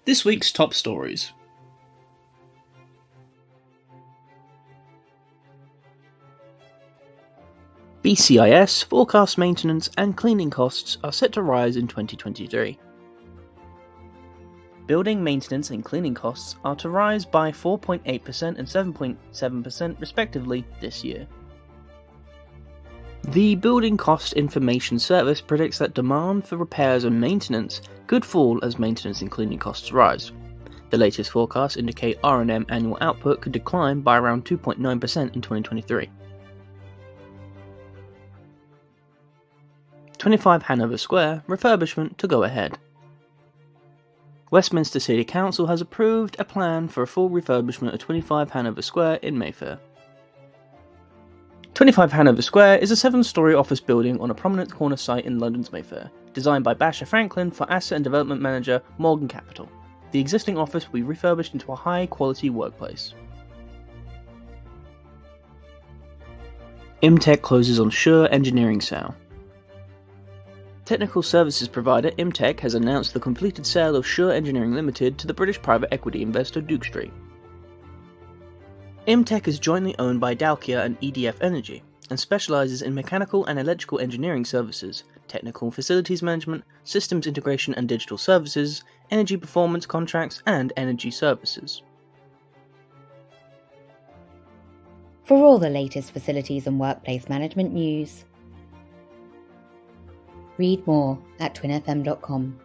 This week's top stories. BCIS forecast maintenance and cleaning costs are set to rise in 2023. Building maintenance and cleaning costs are to rise by 4.8% and 7.7% respectively this year. The Building Cost Information Service predicts that demand for repairs and maintenance could fall as maintenance and cleaning costs rise. The latest forecasts indicate R&M annual output could decline by around 2.9% in 2023. 25 Hanover Square, refurbishment to go ahead. Westminster City Council has approved a plan for a full refurbishment of 25 Hanover Square in Mayfair. 25 Hanover Square is a 7-storey office building on a prominent corner site in London's Mayfair, designed by Basher Franklin for asset and development manager Morgan Capital. The existing office will be refurbished into a high-quality workplace. Imtech closes on Suir engineering sale. Technical services provider Imtech has announced the completed sale of Suir Engineering Limited to the British private equity investor Duke Street. Imtech is jointly owned by Dalkia and EDF Energy, and specialises in mechanical and electrical engineering services, technical facilities management, systems integration and digital services, energy performance contracts, and energy services. For all the latest facilities and workplace management news, read more at TWinFM.com.